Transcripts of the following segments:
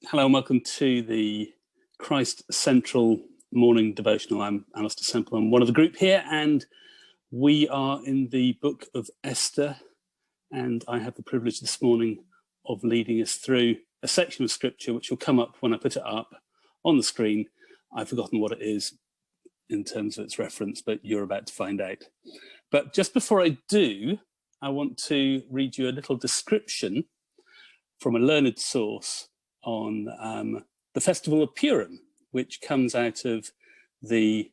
Hello and welcome to the Christ Central Morning Devotional. I'm Alistair Semple. I'm one of the group here, and we are in the book of Esther, and I have the privilege this morning of leading us through a section of scripture which will come up when I put it up on the screen. I've forgotten what it is in terms of its reference, but you're about to find out. But just before I do, I want to read you a little description from a learned source on the Festival of Purim, which comes out of the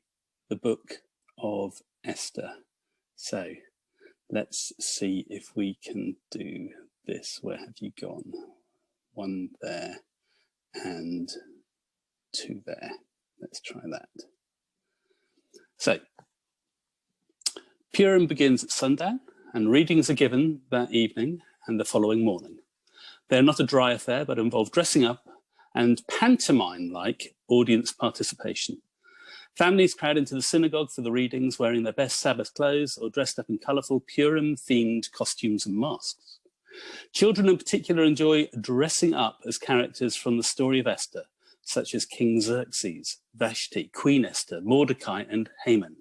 book of Esther. So let's see if we can do this. Where have you gone? One there and two there. Let's try that. So Purim begins at sundown, and readings are given that evening and the following morning. They're not a dry affair, but involve dressing up and pantomime-like audience participation. Families crowd into the synagogue for the readings, wearing their best Sabbath clothes or dressed up in colourful Purim-themed costumes and masks. Children in particular enjoy dressing up as characters from the story of Esther, such as King Xerxes, Vashti, Queen Esther, Mordecai, and Haman.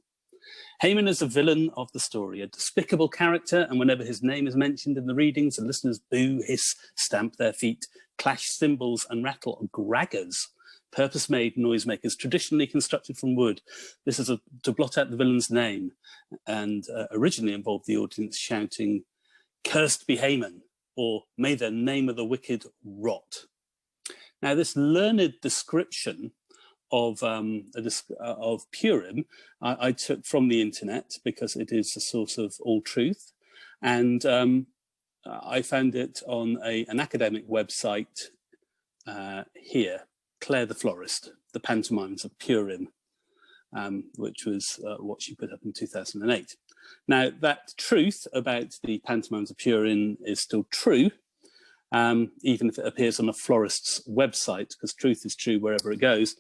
Haman is the villain of the story, a despicable character, and whenever his name is mentioned in the readings, the listeners boo, hiss, stamp their feet, clash cymbals, and rattle graggers, purpose-made noisemakers traditionally constructed from wood. This is to blot out the villain's name, and originally involved the audience shouting, "Cursed be Haman," or "May the name of the wicked rot." Now, this learned description of Purim, I took from the internet because it is the source of all truth, and I found it on an academic website here, Claire the Florist, the Pantomimes of Purim, which was what she put up in 2008. Now, that truth about the Pantomimes of Purim is still true, even if it appears on a florist's website, because truth is true wherever it goes.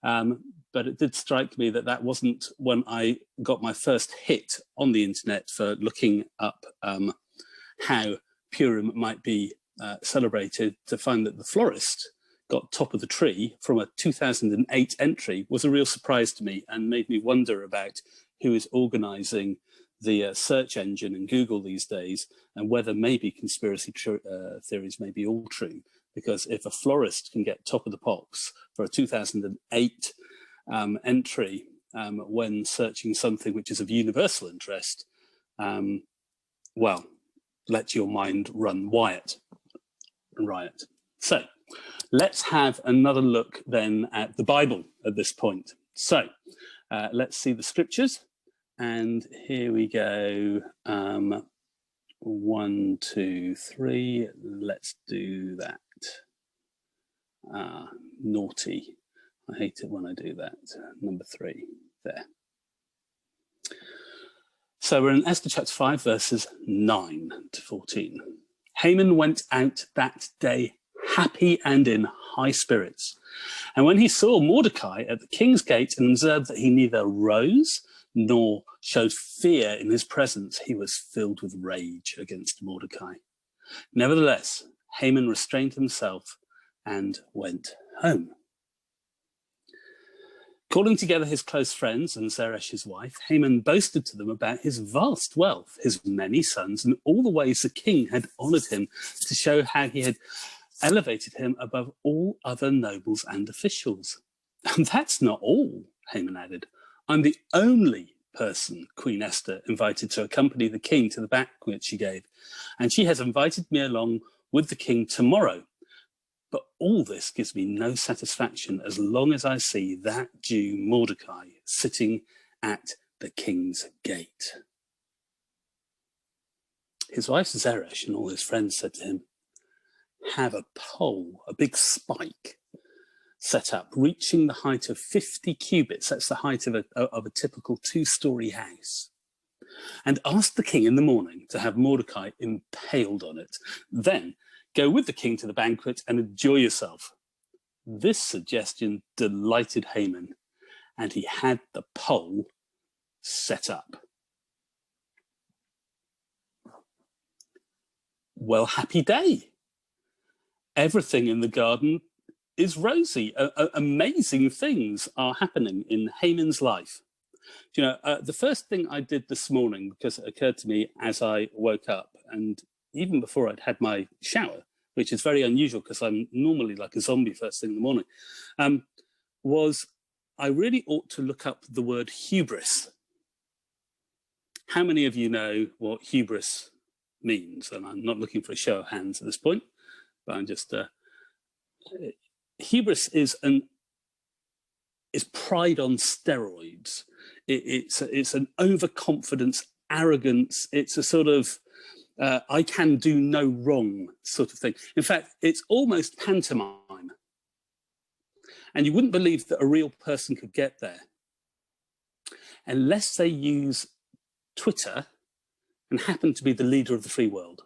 But it did strike me that wasn't when I got my first hit on the internet for looking up how Purim might be celebrated, to find that the florist got top of the tree from a 2008 entry was a real surprise to me, and made me wonder about who is organising the search engine in Google these days, and whether maybe conspiracy theories may be all true. Because if a florist can get top of the pops for a 2008 entry when searching something which is of universal interest, well, let your mind run riot. So let's have another look then at the Bible at this point. So let's see the scriptures. And here we go. 1, 2, 3. Let's do that. Naughty. I hate it when I do that. Number 3. There. So we're in Esther chapter 5, verses 9 to 14. Haman went out that day happy and in high spirits. And when he saw Mordecai at the king's gate and observed that he neither rose nor showed fear in his presence, he was filled with rage against Mordecai. Nevertheless, Haman restrained himself and went home. Calling together his close friends and Zeresh his wife, Haman boasted to them about his vast wealth, his many sons, and all the ways the king had honoured him, to show how he had elevated him above all other nobles and officials. And that's not all, Haman added. I'm the only person Queen Esther invited to accompany the king to the banquet she gave, and she has invited me along with the king tomorrow. But all this gives me no satisfaction as long as I see that Jew Mordecai sitting at the king's gate. His wife Zeresh and all his friends said to him, have a pole, a big spike, set up, reaching the height of 50 cubits. That's the height of a typical 2-story house. And ask the king in the morning to have Mordecai impaled on it. Then go with the king to the banquet and enjoy yourself. This suggestion delighted Haman, and he had the pole set up. Well, happy day. Everything in the garden is rosy. Amazing things are happening in Haman's life. You know, the first thing I did this morning, because it occurred to me as I woke up, and even before I'd had my shower, which is very unusual because I'm normally like a zombie first thing in the morning, was I really ought to look up the word hubris. How many of you know what hubris means? And I'm not looking for a show of hands at this point, but I'm just... hubris is pride on steroids. It's an overconfidence, arrogance. It's a sort of I can do no wrong sort of thing. In fact, it's almost pantomime. And you wouldn't believe that a real person could get there unless they use Twitter and happen to be the leader of the free world.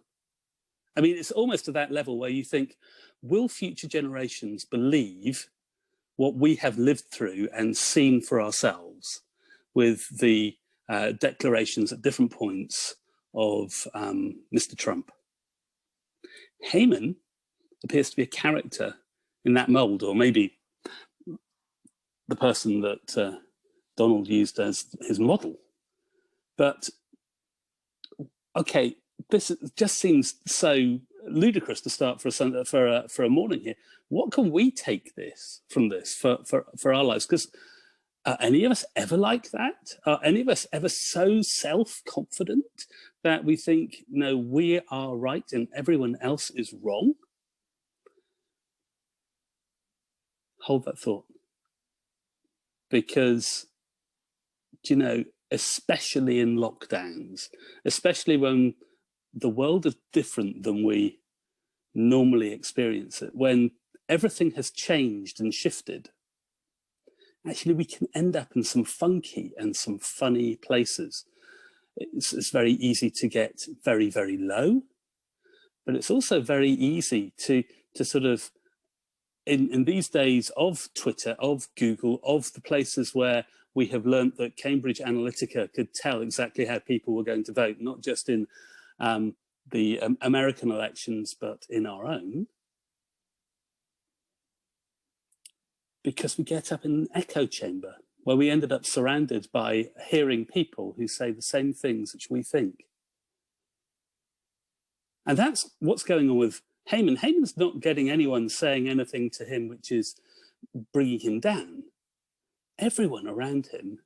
I mean, it's almost to that level where you think, will future generations believe what we have lived through and seen for ourselves with the declarations at different points of Mr. Trump? Haman appears to be a character in that mold, or maybe the person that Donald used as his model. But, okay, this just seems so ludicrous to start for a morning here. What can we take from this for our lives? Because are any of us ever like that? Are any of us ever so self-confident that we think, no, we are right and everyone else is wrong? Hold that thought. Because, you know, especially in lockdowns, especially when the world is different than we normally experience it, when everything has changed and shifted, actually we can end up in some funky and some funny places. It's very easy to get very, very low, but it's also very easy to sort of, in these days of Twitter, of Google, of the places where we have learnt that Cambridge Analytica could tell exactly how people were going to vote, not just in the American elections, but in our own, because we get up in an echo chamber where we ended up surrounded by hearing people who say the same things which we think. And that's what's going on with Haman. Haman's not getting anyone saying anything to him which is bringing him down. Everyone around him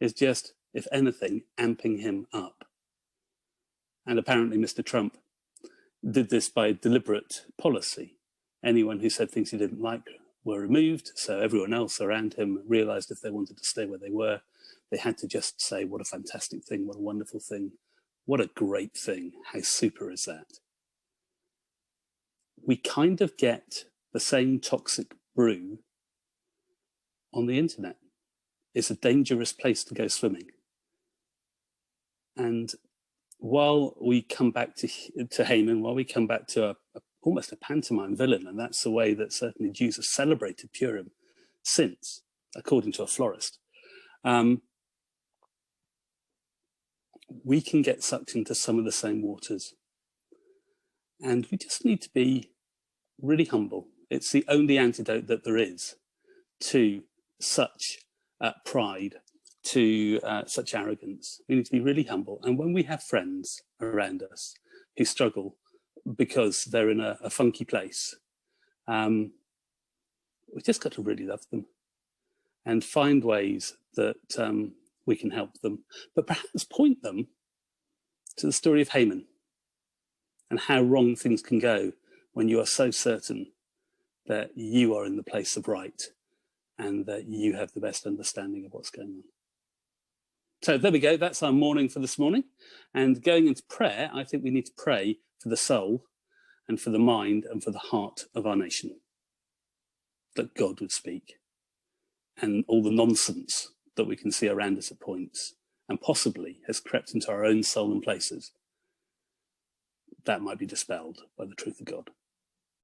is just, if anything, amping him up. And apparently Mr. Trump did this by deliberate policy. Anyone who said things he didn't like were removed, so everyone else around him realized if they wanted to stay where they were, they had to just say, what a fantastic thing, what a wonderful thing, what a great thing, how super is that? We kind of get the same toxic brew on the internet. It's a dangerous place to go swimming. And while we come back to Haman, while we come back to almost a pantomime villain, and that's the way that certainly Jews have celebrated Purim since, according to a florist, we can get sucked into some of the same waters. And we just need to be really humble. It's the only antidote that there is to such pride, to such arrogance. We need to be really humble. And when we have friends around us who struggle because they're in a funky place, we've just got to really love them and find ways that we can help them, but perhaps point them to the story of Haman and how wrong things can go when you are so certain that you are in the place of right and that you have the best understanding of what's going on. So there we go. That's our morning for this morning. And going into prayer, I think we need to pray for the soul and for the mind and for the heart of our nation, that God would speak, and all the nonsense that we can see around us at points and possibly has crept into our own soul and places, that might be dispelled by the truth of God.